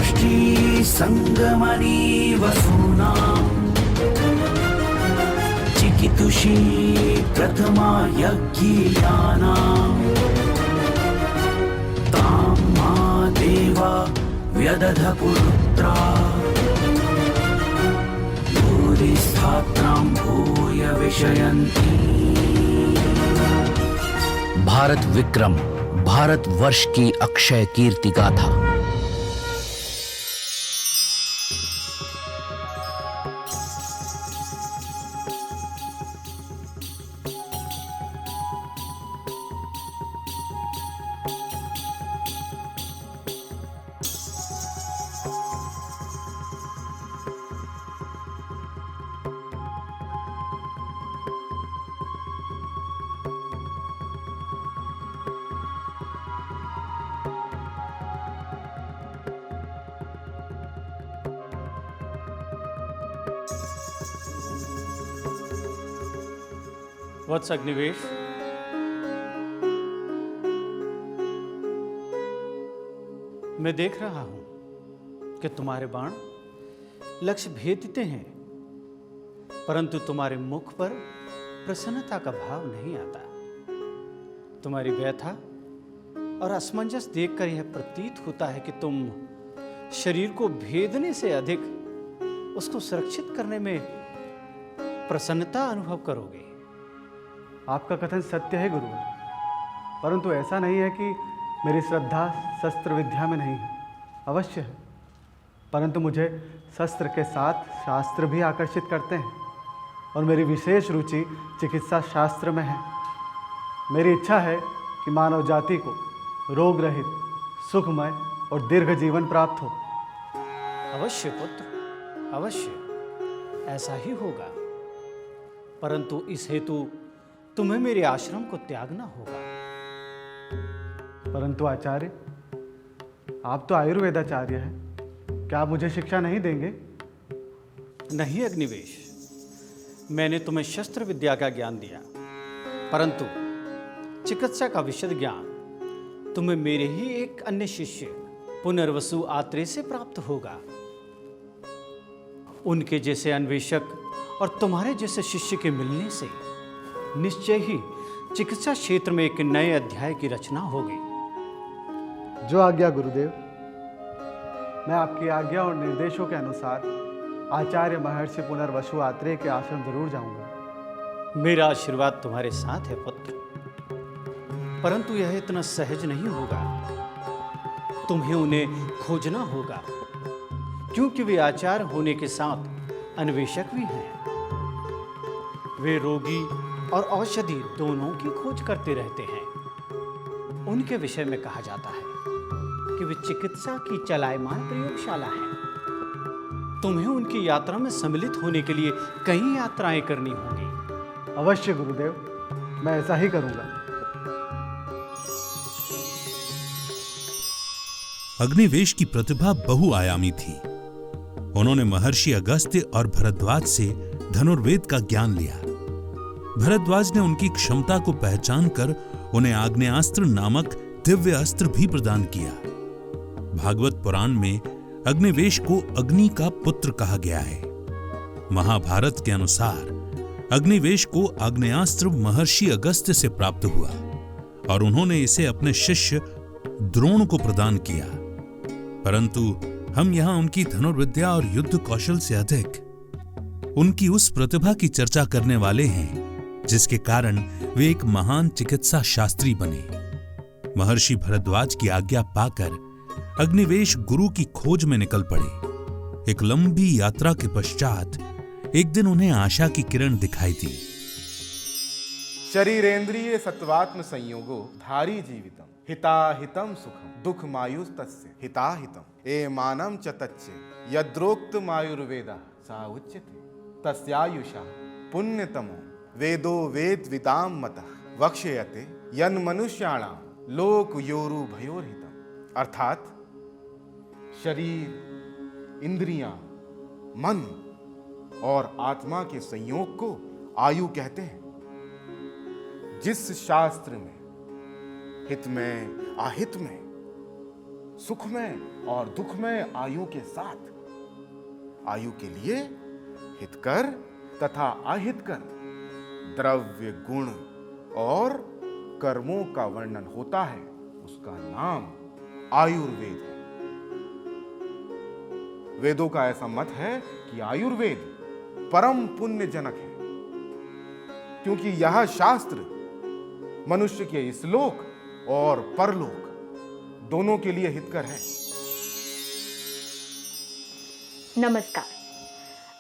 काष्ठी संगमनी वसूनां चिकितुषी प्रथमा यज्ञियानां तां मा देवा व्यदध पुरुत्रा भूरिस्थात्रां भूय विषयन्ति। भारत विक्रम, भारत वर्ष की अक्षय कीर्ति गाथा। वत्स अग्निवेश, मैं देख रहा हूं कि तुम्हारे बाण लक्ष्य भेदते हैं, परंतु तुम्हारे मुख पर प्रसन्नता का भाव नहीं आता। तुम्हारी व्यथा और असमंजस देखकर यह प्रतीत होता है कि तुम शरीर को भेदने से अधिक उसको सुरक्षित करने में प्रसन्नता अनुभव करोगे। आपका कथन सत्य है गुरुवर, परंतु ऐसा नहीं है कि मेरी श्रद्धा शस्त्र विद्या में नहीं है, अवश्य है, परंतु मुझे शस्त्र के साथ शास्त्र भी आकर्षित करते हैं और मेरी विशेष रुचि चिकित्सा शास्त्र में है। मेरी इच्छा है कि मानव जाति को रोग रहित, सुखमय और दीर्घ जीवन प्राप्त हो। अवश्य पुत्र, अवश्य ऐसा ही होगा, परंतु इस हेतु तुम्हें मेरे आश्रम को त्यागना होगा। परंतु आचार्य, आप तो आयुर्वेदाचार्य हैं, क्या आप मुझे शिक्षा नहीं देंगे? नहीं अग्निवेश, मैंने तुम्हें शस्त्र विद्या का ज्ञान दिया, परंतु चिकित्सा का विशद ज्ञान तुम्हें मेरे ही एक अन्य शिष्य पुनर्वसु आत्रेय से प्राप्त होगा। उनके जैसे अन्वेषक और तुम्हारे जैसे शिष्य के मिलने से निश्चय ही चिकित्सा क्षेत्र में एक नए अध्याय की रचना होगी। जो आज्ञा गुरुदेव। मैं आपकी आज्ञा और निर्देशों के अनुसार आचार्य महर्षि पुनर्वसु आत्रेय के आश्रम जरूर जाऊंगा। मेरा आशीर्वाद तुम्हारे साथ है पुत्र, परंतु यह इतना सहज नहीं होगा। तुम्हें उन्हें खोजना होगा, क्योंकि वे आचार्य होने के साथ अन्वेषक भी हैं। वे रोगी और औषधि दोनों की खोज करते रहते हैं। उनके विषय में कहा जाता है कि वे चिकित्सा की चलायमान प्रयोगशाला है। तुम्हें उनकी यात्रा में सम्मिलित होने के लिए कई यात्राएं करनी होंगी। अवश्य गुरुदेव, मैं ऐसा ही करूंगा। अग्निवेश की प्रतिभा बहुआयामी थी। उन्होंने महर्षि अगस्त्य और भरद्वाज से धनुर्वेद का ज्ञान लिया। भरद्वाज ने उनकी क्षमता को पहचान कर उन्हें आग्नेयास्त्र नामक दिव्य अस्त्र भी प्रदान किया। भागवत पुराण में अग्निवेश को अग्नि का पुत्र कहा गया है। महाभारत के अनुसार अग्निवेश को आग्नेयास्त्र महर्षि अगस्त्य से प्राप्त हुआ और उन्होंने इसे अपने शिष्य द्रोण को प्रदान किया। परंतु हम यहां उनकी धनुर्विद्या और युद्ध कौशल से अधिक उनकी उस प्रतिभा की चर्चा करने वाले हैं जिसके कारण वे एक महान चिकित्सा शास्त्री बने। महर्षि भरद्वाज की आज्ञा पाकर अग्निवेश गुरु की खोज में निकल पड़े। एक लंबी यात्रा के पश्चात एक दिन उन्हें आशा की किरण दिखाई दी। शरीरेन्द्रिय सत्वात्म संयोगो धारी जीवितम हिताहितम सुखम दुख मायुस्तस्य हिताहितम एमानम च तच्चे यद्रोक्त मायुर्वेदा सा उच्यते तस्यायुषा पुण्यतमो वेदो वेद विदाम मतः वक्ष्यते यन मनुष्याणाम लोक योरु भयोरहितम। अर्थात शरीर, इंद्रियां, मन और आत्मा के संयोग को आयु कहते हैं। जिस शास्त्र में हित में आहित में सुख में और दुख में आयु के साथ। आयु के लिए हितकर तथा अहितकर द्रव्य, गुण और कर्मों का वर्णन होता है, उसका नाम आयुर्वेद है। वेदों का ऐसा मत है कि आयुर्वेद परम पुण्यजनक है, क्योंकि यह शास्त्र मनुष्य के इस लोक और परलोक दोनों के लिए हितकर है। नमस्कार।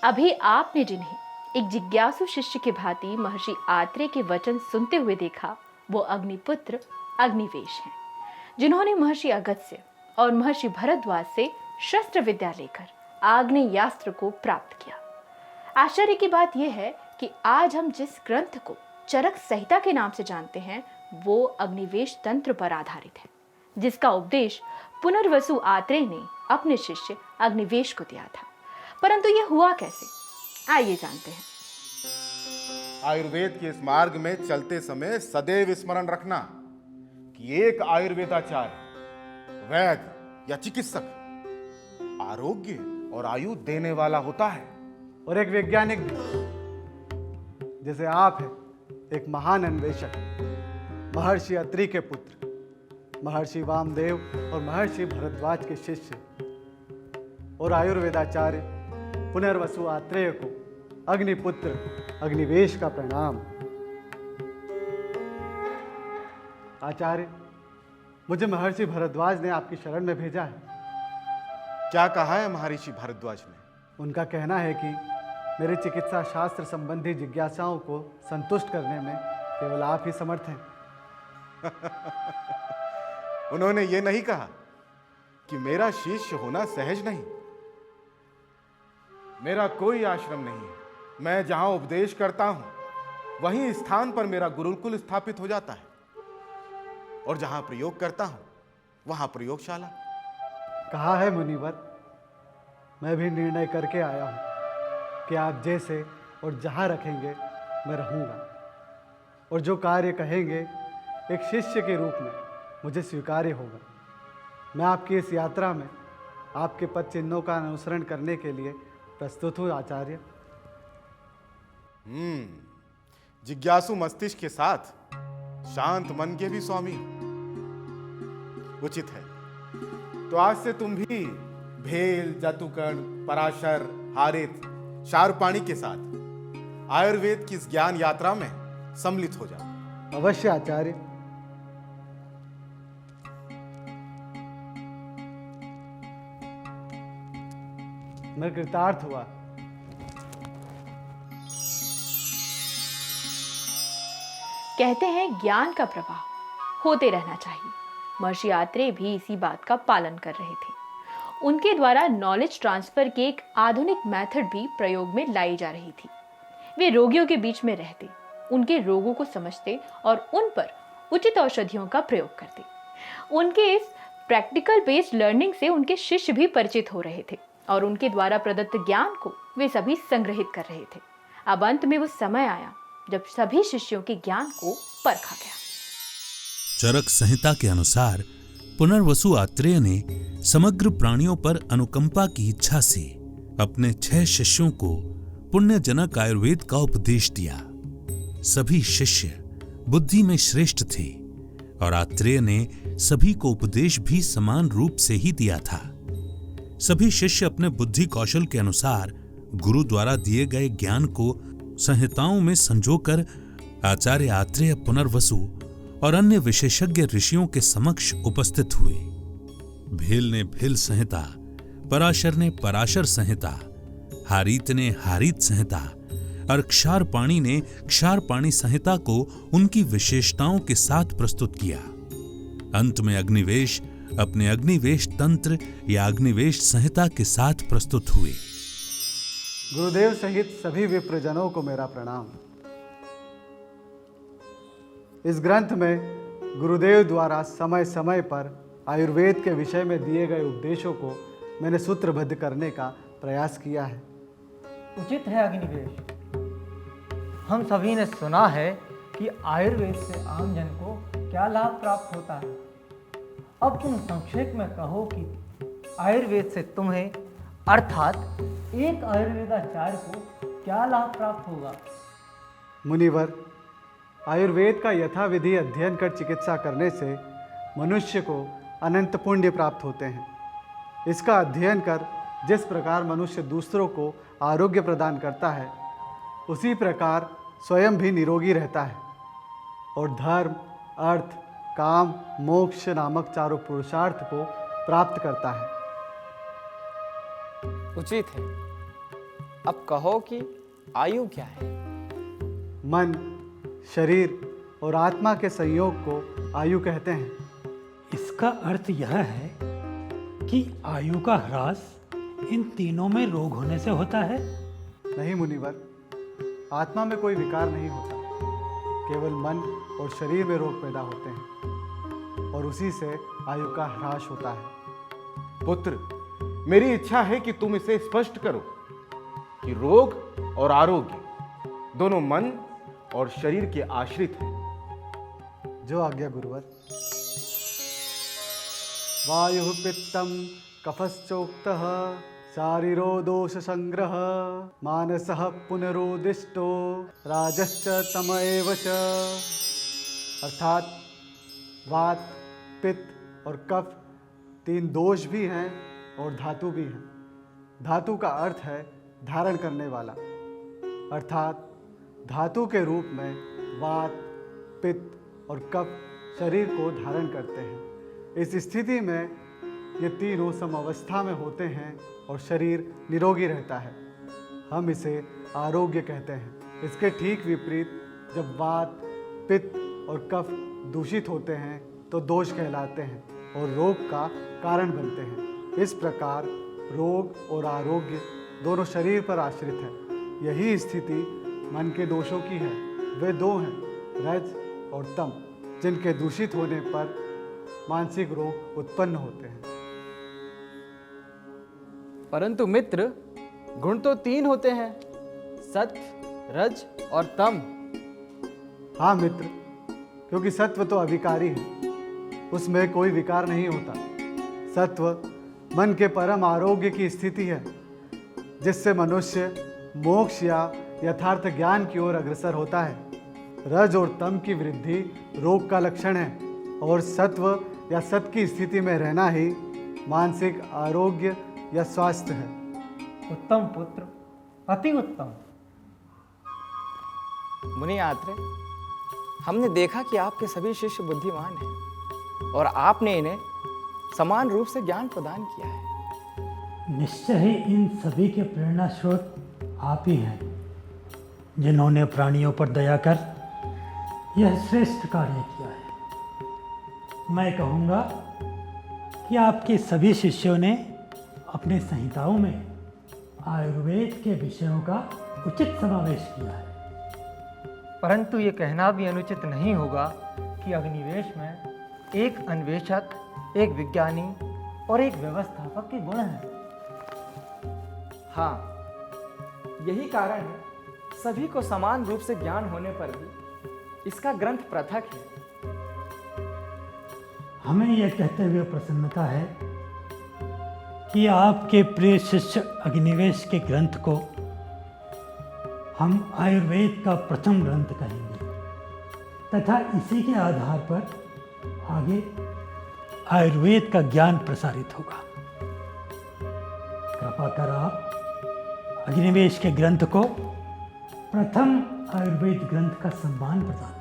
अभी आपने जिन्हें एक जिज्ञासु शिष्य के भांति महर्षि आत्रेय के वचन सुनते हुए देखा, वो अग्निपुत्र अग्निवेश हैं, जिन्होंने महर्षि अगस्त्य और महर्षि भरद्वाज से शस्त्र विद्या लेकर आग्नेयास्त्र को प्राप्त किया। आश्चर्य की बात यह है कि आज हम जिस ग्रंथ को चरक संहिता के नाम से जानते हैं, वो अग्निवेश तंत्र पर आधारित है, जिसका उपदेश पुनर्वसु आत्रेय ने अपने शिष्य अग्निवेश को दिया था। परंतु यह हुआ कैसे, आइए जानते हैं। आयुर्वेद के इस मार्ग में चलते समय सदैव स्मरण रखना कि एक आयुर्वेदाचार्य, वैद्य या चिकित्सक आरोग्य और आयु देने वाला होता है, और एक वैज्ञानिक भी, जैसे आप हैं, एक महान अन्वेषक, महर्षि अत्रि के पुत्र, महर्षि वामदेव और महर्षि भरद्वाज के शिष्य, और आयुर्वेदाचार्य पुनर्वसु आत्रेय को अग्निपुत्र अग्निवेश का प्रणाम। आचार्य, मुझे महर्षि भरद्वाज ने आपकी शरण में भेजा है। क्या कहा है महर्षि भरद्वाज ने? उनका कहना है कि मेरे चिकित्सा शास्त्र संबंधी जिज्ञासाओं को संतुष्ट करने में केवल आप ही समर्थ हैं। उन्होंने ये नहीं कहा कि मेरा शिष्य होना सहज नहीं। मेरा कोई आश्रम नहीं है। मैं जहां उपदेश करता हूं, वहीं स्थान पर मेरा गुरुकुल स्थापित हो जाता है, और जहां प्रयोग करता हूं, वहां प्रयोगशाला। कहा है मुनिवर, मैं भी निर्णय करके आया हूं कि आप जैसे और जहां रखेंगे मैं रहूंगा, और जो कार्य कहेंगे एक शिष्य के रूप में मुझे स्वीकार्य होगा। मैं आपकी इस यात्रा में आपके पद चिन्हों का अनुसरण करने के लिए प्रस्तुत हूँ आचार्य। जिज्ञासु मस्तिष्क के साथ शांत मन के भी स्वामी उचित है। तो आज से तुम भी भेल, जतुकर्ण, पराशर, हारित, शार्पाणी के साथ आयुर्वेद की इस ज्ञान यात्रा में सम्मिलित हो जाओ। अवश्य आचार्य। मैं कृतार्थ हुआ। कहते हैं ज्ञान का प्रवाह होते रहना चाहिए। महर्षि आत्रेय भी इसी बात का पालन कर रहे थे। उनके द्वारा नॉलेज ट्रांसफर की एक आधुनिक मेथड भी प्रयोग में लाई जा रही थी। वे रोगियों के बीच में रहते, उनके रोगों को समझते और उन पर उचित औषधियों का प्रयोग करते। उनके इस प्रैक्टिकल बेस्ड लर्निंग से उनके शिष्य भी परिचित हो रहे थे और उनके द्वारा प्रदत्त ज्ञान को वे सभी संग्रहित कर रहे थे। अब अंत में वो समय आया जब सभी शिष्यों के ज्ञान को परखा गया। चरक संहिता के अनुसार पुनर्वसु आत्रेय ने समग्र प्राणियों पर अनुकंपा की इच्छा से अपने 6 शिष्यों को पुण्यजनक आयुर्वेद का उपदेश दिया। सभी शिष्य बुद्धि में श्रेष्ठ थे और आत्रेय ने सभी को उपदेश भी समान रूप से ही दिया था। सभी शिष्य अपने बुद्धि कौशल के अनुसार गुरु द्वारा दिए गए ज्ञान को संहिताओं में संजोकर आचार्य आत्रेय, पुनर्वसु और अन्य विशेषज्ञ ऋषियों के समक्ष उपस्थित हुए। भेल ने भेल संहिता, पराशर ने पराशर संहिता, हारीत ने हारीत संहिता और क्षारपाणी ने क्षारपाणी संहिता को उनकी विशेषताओं के साथ प्रस्तुत किया। अंत में अग्निवेश अपने अग्निवेश तंत्र या अग्निवेश संहिता के साथ प्रस्तुत हुए। गुरुदेव सहित सभी विप्रजनों को मेरा प्रणाम। इस ग्रंथ में गुरुदेव द्वारा समय समय पर आयुर्वेद के विषय में दिए गए उपदेशों को मैंने सूत्रबद्ध करने का प्रयास किया है। उचित है अग्निवेश। हम सभी ने सुना है कि आयुर्वेद से आम जन को क्या लाभ प्राप्त होता है, अब तुम संक्षेप में कहो कि आयुर्वेद से तुम्हें अर्थात एक आयुर्वेदाचार्य को क्या लाभ प्राप्त होगा? मुनिवर, आयुर्वेद का यथाविधि अध्ययन कर चिकित्सा करने से मनुष्य को अनंत पुण्य प्राप्त होते हैं। इसका अध्ययन कर जिस प्रकार मनुष्य दूसरों को आरोग्य प्रदान करता है, उसी प्रकार स्वयं भी निरोगी रहता है और धर्म, अर्थ, काम, मोक्ष नामक चारों पुरुषार्थ को प्राप्त करता है। उचित है। अब कहो कि आयु क्या है? मन, शरीर और आत्मा के संयोग को आयु कहते हैं। इसका अर्थ यह है कि आयु का ह्रास इन तीनों में रोग होने से होता है? नहीं मुनिवर, आत्मा में कोई विकार नहीं होता, केवल मन और शरीर में रोग पैदा होते हैं और उसी से आयु का ह्रास होता है। पुत्र, मेरी इच्छा है कि तुम इसे स्पष्ट करो कि रोग और आरोग्य दोनों मन और शरीर के आश्रित हैं। जो आज्ञा गुरुवर। वायु पित्तम कफश्चोक्तः शारीरो दोष संग्रह मानसः पुनरुदिष्टो राजश्च तम एव च। अर्थात वात, पित्त और कफ तीन दोष भी हैं और धातु भी हैं। धातु का अर्थ है धारण करने वाला, अर्थात धातु के रूप में वात, पित्त और कफ शरीर को धारण करते हैं। इस स्थिति में ये तीनों समअवस्था में होते हैं और शरीर निरोगी रहता है। हम इसे आरोग्य कहते हैं। इसके ठीक विपरीत जब वात, पित्त और कफ दूषित होते हैं तो दोष कहलाते हैं और रोग का कारण बनते हैं। इस प्रकार रोग और आरोग्य दोनों शरीर पर आश्रित है। यही स्थिति मन के दोषों की है। वे दो हैं, रज और तम, जिनके दूषित होने पर मानसिक रोग उत्पन्न होते हैं। परंतु मित्र, गुण तो तीन होते हैं, सत्व, रज और तम। हाँ मित्र, क्योंकि सत्व तो अविकारी है, उसमें कोई विकार नहीं होता। सत्व मन के परम आरोग्य की स्थिति है, जिससे मनुष्य मोक्ष या यथार्थ ज्ञान की ओर अग्रसर होता है। रज और तम की वृद्धि रोग का लक्षण है और सत्व या सत की स्थिति में रहना ही मानसिक आरोग्य या स्वास्थ्य है। उत्तम पुत्र, अति उत्तम। मुनि आत्रे, हमने देखा कि आपके सभी शिष्य बुद्धिमान हैं और आपने इन्हें समान रूप से ज्ञान प्रदान किया है। निश्चय ही इन सभी के प्रेरणा स्रोत आप ही हैं, जिन्होंने प्राणियों पर दया कर यह श्रेष्ठ कार्य किया है। मैं कहूँगा कि आपके सभी शिष्यों ने अपने संहिताओं में आयुर्वेद के विषयों का उचित समावेश किया है। परंतु ये कहना भी अनुचित नहीं होगा कि अग्निवेश में एक अन्वेषक, एक विज्ञानी और एक व्यवस्थापक के गुण हैं। हाँ, यही कारण है सभी को समान रूप से ज्ञान होने पर भी इसका ग्रंथ पृथक है। हमें यह कहते हुए प्रसन्नता है कि आपके प्रिय शिष्य अग्निवेश के ग्रंथ को हम आयुर्वेद का प्रथम ग्रंथ कहेंगे तथा इसी के आधार पर आगे आयुर्वेद का ज्ञान प्रसारित होगा। कृपा कर आप अग्निवेश के ग्रंथ को प्रथम आयुर्वेद ग्रंथ का सम्मान प्रदान करें।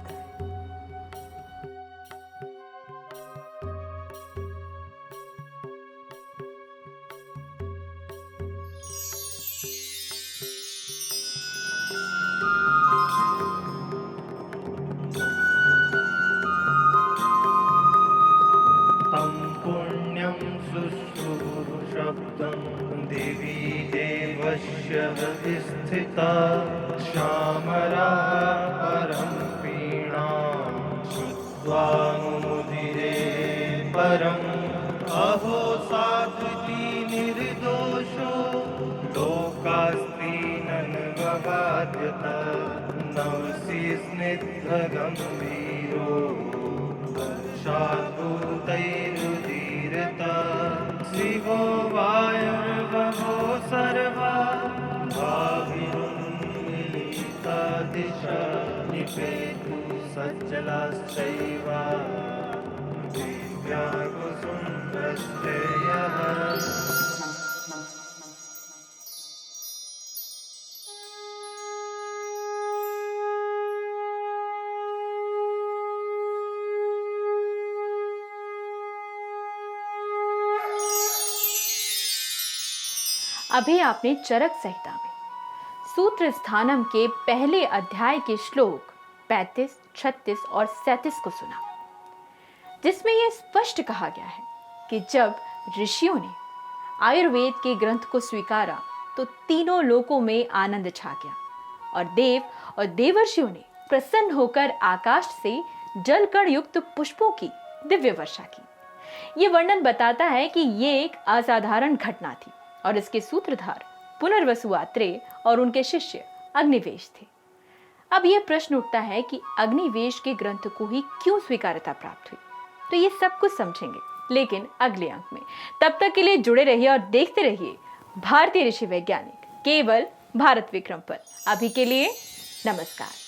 तं पुण्यं शुश्रूषब्दं देवी देवस्य स्थिता श्यामला परं पीणां श्रुत्वा मुदिरे परम् अहो सात्विकी निर्दोषो लोकास्त्रीनन् ववाद्यत नवसि स्निग्धगम्भीरो साधुतैरुदि जलाश्चैव दिव्याकुसुमरस्ते यः अभी आपने चरक संहिता में सूत्र स्थानम के पहले अध्याय के श्लोक 35, 36 और 37 को सुना, जिसमें यह स्पष्ट कहा गया है कि जब ऋषियों ने आयुर्वेद के ग्रंथ को स्वीकारा तो तीनों लोकों में आनंद छा गया और देव और देवर्षियों ने प्रसन्न होकर आकाश से जलकण युक्त पुष्पों की दिव्य वर्षा की। ये वर्णन बताता है कि ये एक असाधारण घटना थी और इसके सूत्रधार पुनर्वसु आत्रेय और उनके शिष्य अग्निवेश थे। अब यह प्रश्न उठता है कि अग्निवेश के ग्रंथ को ही क्यों स्वीकार्यता प्राप्त हुई, तो ये सब कुछ समझेंगे लेकिन अगले अंक में। तब तक के लिए जुड़े रहिए और देखते रहिए भारतीय ऋषि वैज्ञानिक केवल भारत विक्रम पर। अभी के लिए नमस्कार।